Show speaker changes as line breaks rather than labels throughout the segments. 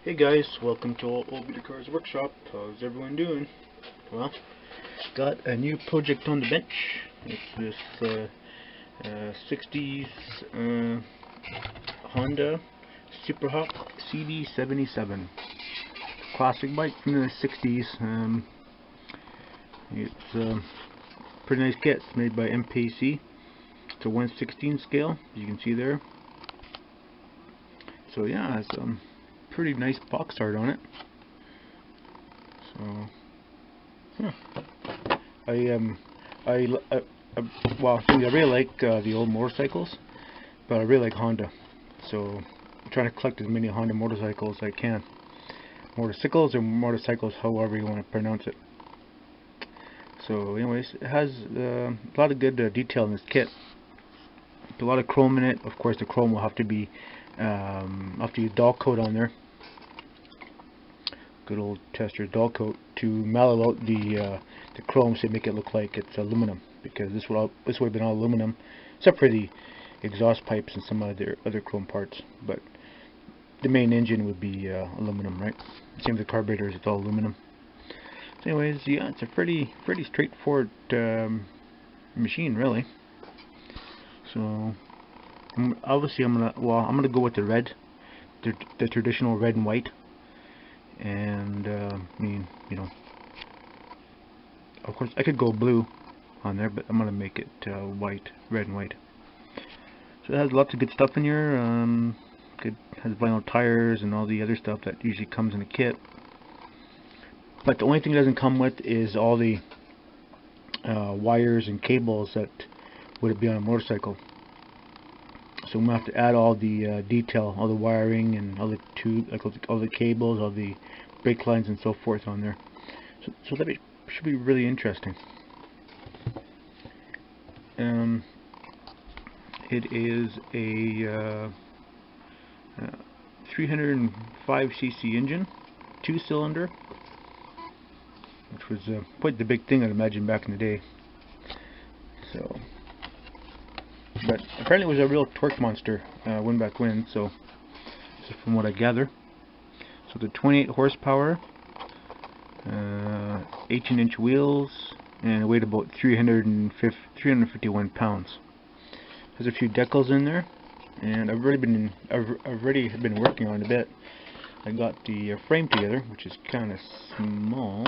Hey guys, welcome to Old Beater Cars Workshop. How's everyone doing? Well, got a new project on the bench. It's this 60's Honda Superhawk CD77. Classic bike from the 60's. It's a pretty nice kit. It's made by MPC. It's a 1/16 scale, as you can see there. So yeah, it's pretty nice box art on it. So well, I really like the old motorcycles, but I really like Honda. So I'm trying to collect as many Honda motorcycles as I can. Motorcycles or motorcycles, however you want to pronounce it. So anyways, it has a lot of good detail in this kit. A lot of chrome in it. Of course, the chrome will have to be dull coat on there. Good old tester dull coat to mellow out the chrome, so make it look like it's aluminum, because this would have been all aluminum except for the exhaust pipes and some other chrome parts, but the main engine would be aluminum, right? Same with the carburetors, it's all aluminum. So anyways, yeah, it's a pretty straightforward machine, really. So obviously I'm gonna go with the red, the traditional red and white. And I mean, you know, of course I could go blue on there, but I'm gonna make it white, red and white. So it has lots of good stuff in here. Has vinyl tires and all the other stuff that usually comes in a kit. But the only thing it doesn't come with is all the wires and cables that would be on a motorcycle. So I'm gonna have to add all the detail, all the wiring and all the all the cables, all the brake lines and so forth on there. So that should be really interesting. It is a 305cc engine, 2-cylinder, which was quite the big thing, I'd imagine, back in the day. So, but apparently it was a real torque monster way back when, so from what I gather. So the 28 horsepower, 18-inch wheels, and it weighed about 351 pounds. There's a few decals in there, and I've already been working on it a bit. I got the frame together, which is kind of small,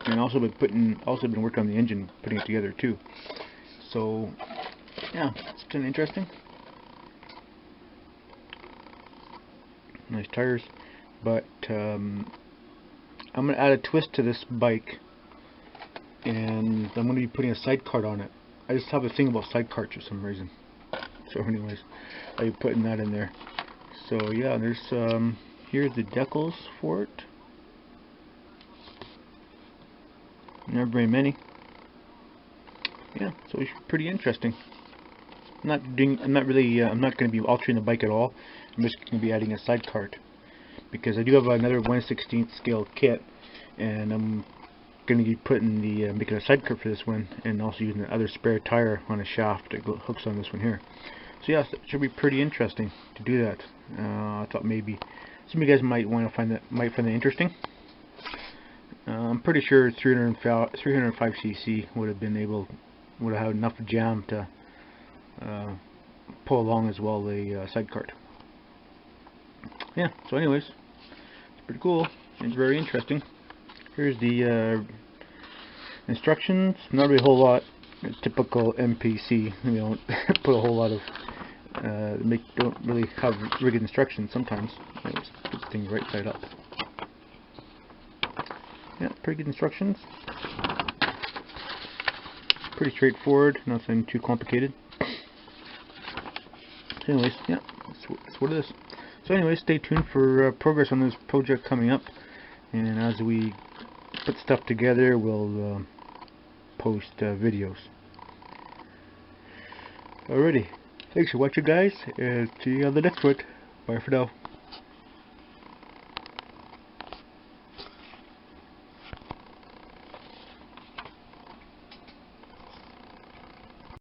and also been working on the engine, putting it together too. So yeah, it's kind of interesting. Nice tires, but I'm going to add a twist to this bike, and I'm going to be putting a sidecar on it. I just have a thing about sidecars for some reason. So anyways, I'll be putting that in there. So yeah, there's here's the decals for it. Not very many. Yeah, so it's pretty interesting. I'm not going to be altering the bike at all. I'm just going to be adding a sidecar, because I do have another 1/16 scale kit, and I'm going to be putting making a sidecar for this one, and also using the other spare tire on a shaft that hooks on this one here. So yeah, it should be pretty interesting to do that. I thought maybe some of you guys might find that interesting. I'm pretty sure 305cc would have had enough jam to pull along as well the sidecar. Yeah, so anyways, it's pretty cool. It's very interesting. Here's the instructions. Not really a whole lot. It's typical MPC. You don't put a whole lot of don't really have rigid instructions sometimes. Anyways, put the thing right side up. Yeah, pretty good instructions. Pretty straightforward. Nothing too complicated. So anyways, yeah, that's what it is. So anyways, stay tuned for progress on this project coming up, and as we put stuff together, we'll post videos. Alrighty, thanks for watching, guys, and see you on the next one. Bye for now.